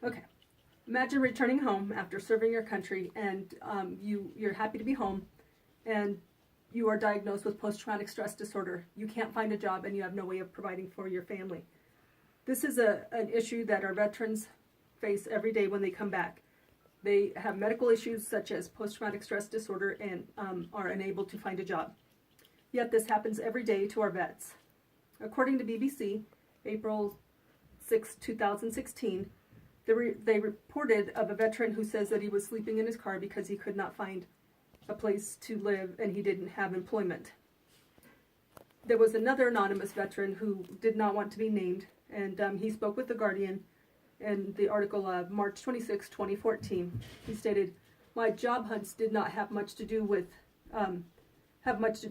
Okay, imagine returning home after serving your country, and you're happy to be home, and you are diagnosed with post-traumatic stress disorder. You can't find a job, and you have no way of providing for your family. This is an issue that our veterans face every day when they come back. They have medical issues such as post-traumatic stress disorder and are unable to find a job. Yet this happens every day to our vets. According to BBC, April 6, 2016, they reported of a veteran who says that he was sleeping in his car because he could not find a place to live and he didn't have employment. There was another anonymous veteran who did not want to be named, and he spoke with The Guardian in the article of March 26, 2014. He stated, "My job hunts did not have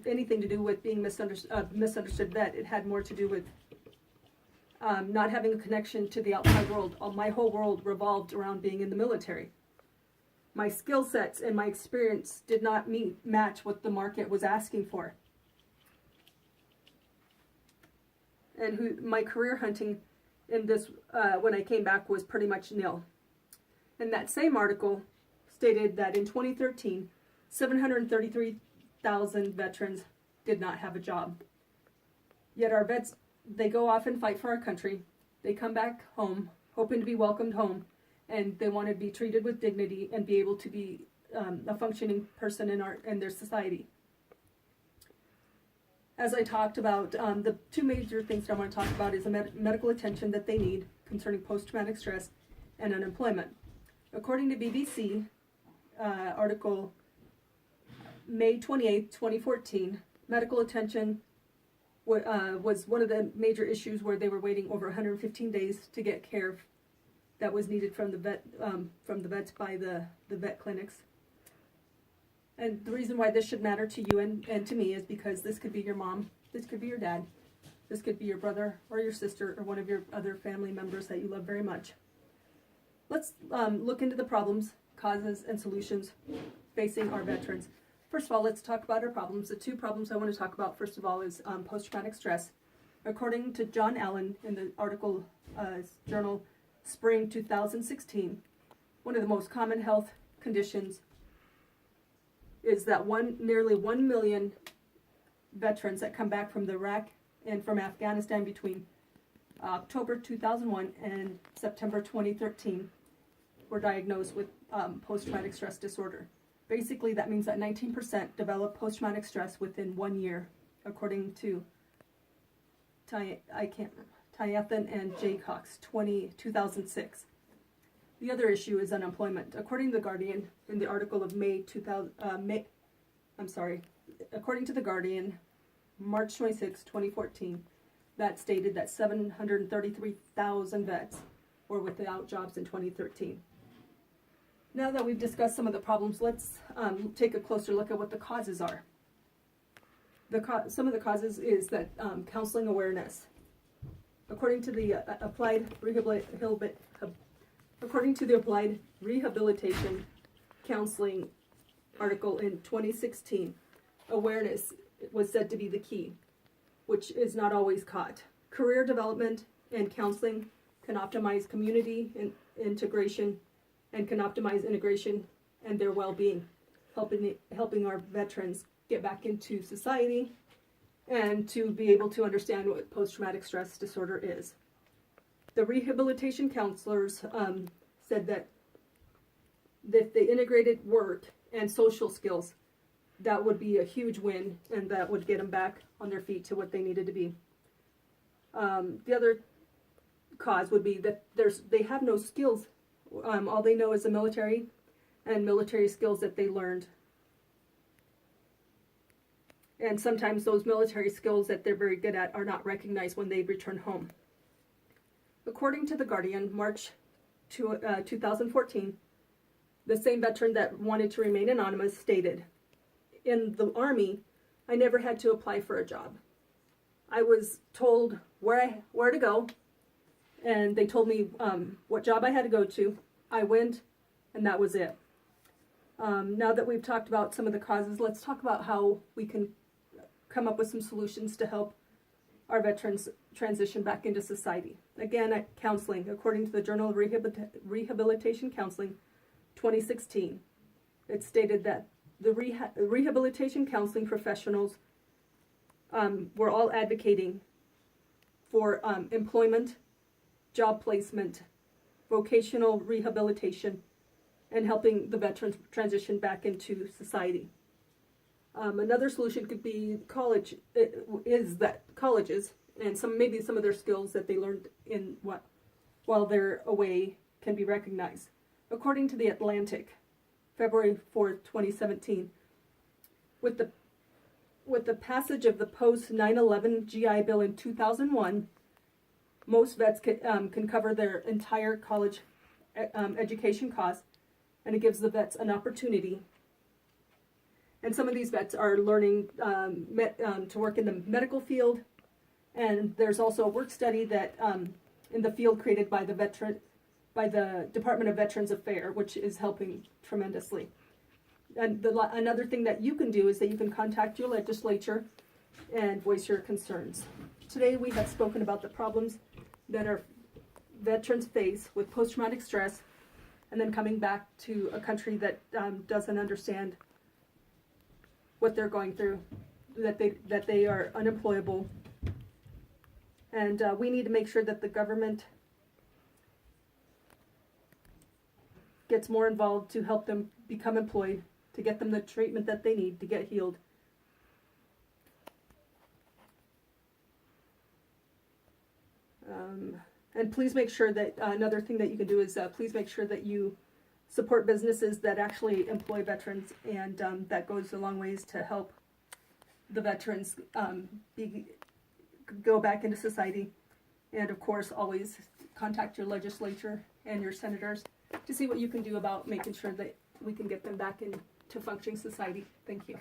anything to do with being misunderstood vet. It had more to do with not having a connection to the outside world. My whole world revolved around being in the military. My skill sets and my experience did not match what the market was asking for. And my career hunting in this, when I came back, was pretty much nil." And that same article stated that in 2013, 733,000 veterans did not have a job. Yet our vets, they go off and fight for our country. They come back home, hoping to be welcomed home, and they want to be treated with dignity and be able to be a functioning person in their society. As I talked about, the two major things that I want to talk about is the medical attention that they need concerning post-traumatic stress and unemployment. According to BBC, article May 28, 2014, medical attention was one of the major issues where they were waiting over 115 days to get care that was needed from the vets by the vet clinics. And the reason why this should matter to you and to me is because this could be your mom, this could be your dad, this could be your brother or your sister or one of your other family members that you love very much. Let's look into the problems, causes, and solutions facing our veterans. First of all, let's talk about our problems. The two problems I want to talk about, first of all, is post-traumatic stress. According to John Allen in the article journal Spring 2016, one of the most common health conditions is that nearly 1 million veterans that come back from Iraq and from Afghanistan between October 2001 and September 2013 were diagnosed with post-traumatic stress disorder. Basically, that means that 19% develop post-traumatic stress within 1 year, according to Tyathan and J. Cox, 2006. The other issue is unemployment. According to The Guardian, in the article of according to The Guardian, March 26, 2014, that stated that 733,000 vets were without jobs in 2013. Now that we've discussed some of the problems, let's take a closer look at what the causes are. Some of the causes is that counseling awareness. According to the Applied Rehabilitation Counseling article in 2016, awareness was said to be the key, which is not always caught. Career development and counseling can optimize community integration and can optimize integration and their well-being, helping our veterans get back into society and to be able to understand what post-traumatic stress disorder is. The rehabilitation counselors said that if they integrated work and social skills, that would be a huge win, and that would get them back on their feet to what they needed to be. The other cause would be that they have no skills. All they know is the military and military skills that they learned. And sometimes those military skills that they're very good at are not recognized when they return home. According to The Guardian, March 2014, the same veteran that wanted to remain anonymous stated, "In the Army, I never had to apply for a job. I was told where to go, and they told me what job I had to go to. I went, and that was it." Now that we've talked about some of the causes, let's talk about how we can come up with some solutions to help our veterans transition back into society. Again, counseling, according to the Journal of Rehabilitation Counseling, 2016, it stated that the rehabilitation counseling professionals were all advocating for employment, job placement, vocational rehabilitation, and helping the veterans transition back into society. Another solution could be colleges and maybe some of their skills that they learned while they're away can be recognized. According to The Atlantic, February 4th, 2017, with the passage of the post 9/11 GI Bill in 2001, most vets can cover their entire college education costs, and it gives the vets an opportunity. And some of these vets are learning to work in the medical field, and there's also a work study that in the field created by the Department of Veterans Affairs, which is helping tremendously. And another thing that you can do is that you can contact your legislature and voice your concerns. Today we have spoken about the problems that our veterans face with post-traumatic stress, and then coming back to a country that doesn't understand what they're going through, that they are unemployable, and we need to make sure that the government gets more involved to help them become employed, to get them the treatment that they need to get healed. And please make sure that another thing that you can do is please make sure that you support businesses that actually employ veterans, and that goes a long ways to help the veterans go back into society. And of course, always contact your legislature and your senators to see what you can do about making sure that we can get them back into functioning society. Thank you.